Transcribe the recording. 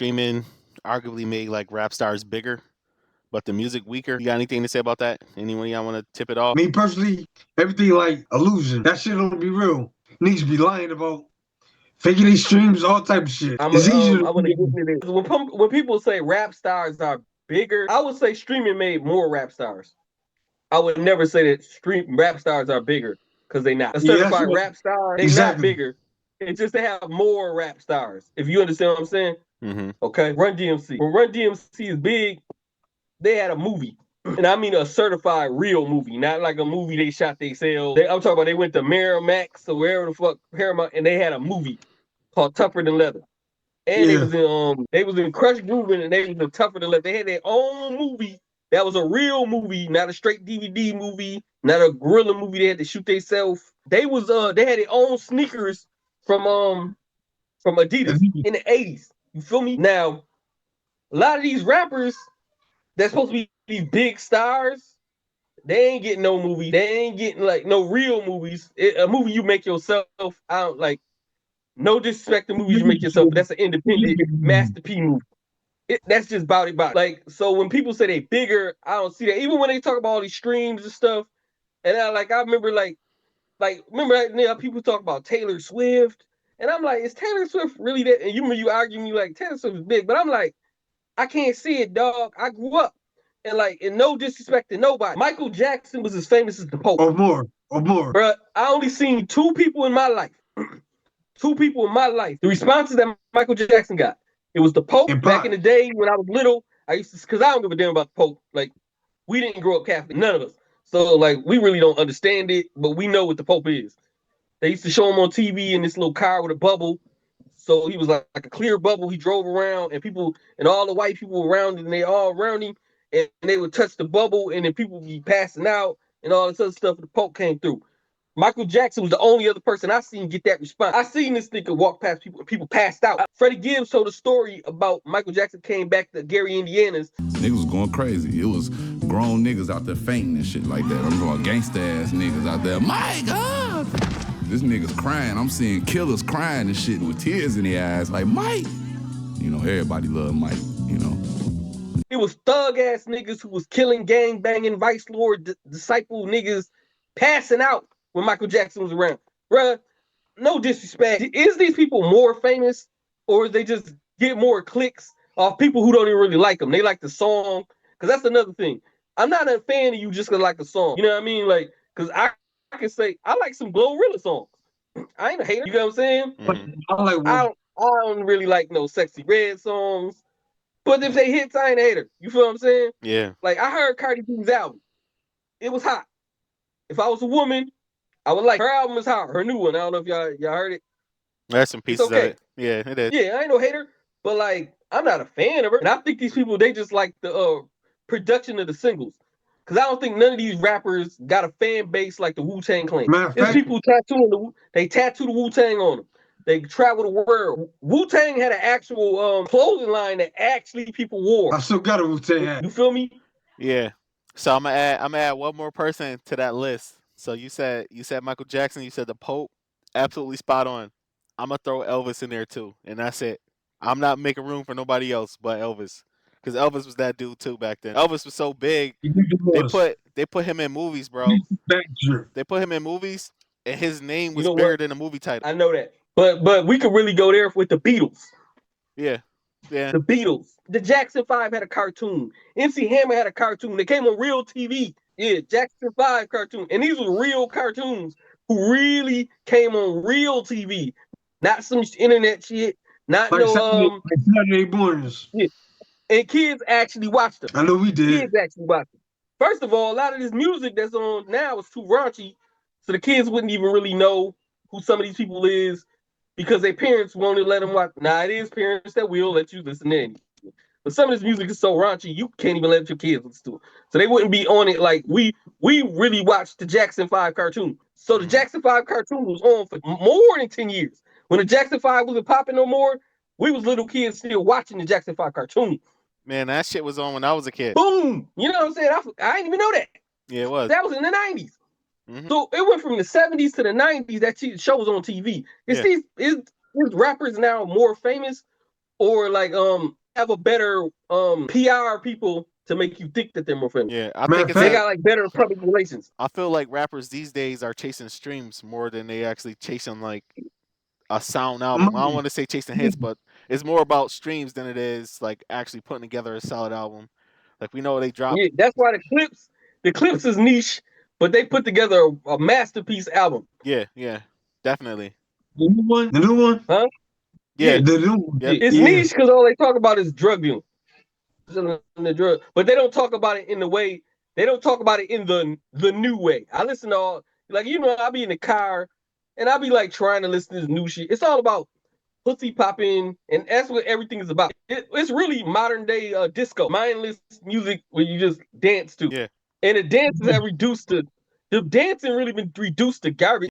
streaming arguably made like rap stars bigger, but the music weaker. You got anything to say about that? Anyone y'all want to tip it off? Me personally, everything like illusion. That shit don't be real. Niggas be lying about faking these streams, all type of shit. I'm It's easier to I want to get into this. When people say rap stars are bigger, I would say streaming made more rap stars. I would never say that stream rap stars are bigger because they not. A certified rap star, they not bigger. It's just they have more rap stars. If you understand what I'm saying. Mm-hmm. Okay. Run DMC. When Run DMC is big, they had a movie. And I mean a certified real movie, not like a movie they shot themselves. I'm talking about they went to Miramax or wherever the fuck Paramount, and they had a movie called Tougher Than Leather. And they was in Crush Groovin' and they was in Tougher Than Leather. They had their own movie that was a real movie, not a straight DVD movie, not a guerrilla movie they had to shoot themselves. They had their own sneakers from Adidas in the 80s. You feel me? Now, a lot of these rappers that's supposed to be these big stars, they ain't getting no movie. They ain't getting like no real movies. A movie you make yourself. I don't like. No disrespect to movies you make yourself, but that's an independent masterpiece movie. That's just about it. Like, so when people say they bigger, I don't see that. Even when they talk about all these streams and stuff, and I remember people talk about Taylor Swift, and I'm like, is Taylor Swift really that? And you argue me like Taylor Swift is big, but I'm like, I can't see it, dog. I grew up, and no disrespect to nobody. Michael Jackson was as famous as the Pope. Or more. Bruh, I only seen two people in my life. The responses that Michael Jackson got. It was the Pope back in the day when I was little. I used to, because I don't give a damn about the Pope. Like, we didn't grow up Catholic, none of us. So, like, we really don't understand it, but we know what the Pope is. They used to show him on TV in this little car with a bubble. So he was like a clear bubble. He drove around, and all the white people around him, and they all around him, and they would touch the bubble, and then people would be passing out, and all this other stuff. The Pope came through. Michael Jackson was the only other person I seen get that response. I seen this nigga walk past people, and people passed out. Freddie Gibbs told a story about Michael Jackson came back to Gary, Indiana's. Niggas was going crazy. It was grown niggas out there fainting and shit like that. I'm talking gangsta ass niggas out there. My God! This nigga's crying. I'm seeing killers crying and shit with tears in their eyes. Like, Mike! You know, everybody love Mike, you know. It was thug ass niggas who was killing, gang banging, vice lord, disciple niggas passing out when Michael Jackson was around. Bruh, no disrespect. Is these people more famous, or they just get more clicks off people who don't even really like them? They like the song. Because that's another thing. I'm not a fan of you just because I like a song. You know what I mean? Like, because I can say, I like some Glorilla songs. I ain't a hater. You know what I'm saying? Mm-hmm. I don't really like no Sexy Red songs. But if they hits, I ain't a hater. You feel what I'm saying? Yeah. Like, I heard Cardi B's album. It was hot. If I was a woman, I would like her album is hot. Her new one. I don't know if y'all heard it. There's some pieces of it. Yeah, it is. Yeah, I ain't no hater. But like, I'm not a fan of her. And I think these people, they just like the production of the singles. Because I don't think none of these rappers got a fan base like the Wu-Tang Clan. There's people tattoo the Wu-Tang on them. They travel the world. Wu-Tang had an actual clothing line that actually people wore. I still got a Wu-Tang hat. You feel me? Yeah. So I'm gonna add one more person to that list. So you said Michael Jackson, you said the Pope, absolutely spot on. I'm gonna throw Elvis in there too, and that's it. I'm not making room for nobody else but Elvis, because Elvis was that dude too back then. Elvis was so big. They put him in movies, bro. They put him in movies, and his name was bigger than the movie title. I know that, but we could really go there with the Beatles. Yeah. Yeah. The Beatles. The Jackson 5 had a cartoon. MC Hammer had a cartoon. They came on real TV. Yeah, Jackson 5 cartoon. And these were real cartoons who really came on real TV. Not some internet shit. Not like Saturday mornings. Yeah. And kids actually watched them. I know we did. Kids actually watched them. First of all, a lot of this music that's on now is too raunchy. So the kids wouldn't even really know who some of these people is. Because their parents won't let them watch. Now, it is parents that will let you listen in. But some of this music is so raunchy, you can't even let your kids listen to it. So they wouldn't be on it like we really watched the Jackson 5 cartoon. So the Jackson 5 cartoon was on for more than 10 years. When the Jackson 5 wasn't popping no more, we was little kids still watching the Jackson 5 cartoon. Man, that shit was on when I was a kid. Boom! You know what I'm saying? I didn't even know that. Yeah, it was. That was in the 90s. Mm-hmm. So it went from the 70s to the 90s that show was on TV. These rappers now more famous or like have a better PR people to make you think that they're more famous. Yeah, I Matter think of it's They fact- got like better public relations. I feel like rappers these days are chasing streams more than they actually chasing like a sound album. I don't Money. want to say chasing hits, but it's more about streams than it is like actually putting together a solid album. Like we know they drop. Yeah, that's why the clips is niche, but they put together a masterpiece album. Yeah, definitely. The new one? The new one? Huh? Yeah, The new one. Yep. It's Yeah. niche because all they talk about is drug dealing. The drug, but they don't talk about it in the way. They don't talk about it in the new way. I listen to all like I'll be in the car and I'll be like trying to listen to this new shit. It's all about pussy popping, and that's what everything is about. It's really modern day disco, mindless music where you just dance to. Yeah. And the dances have reduced to the dancing really been reduced to garbage.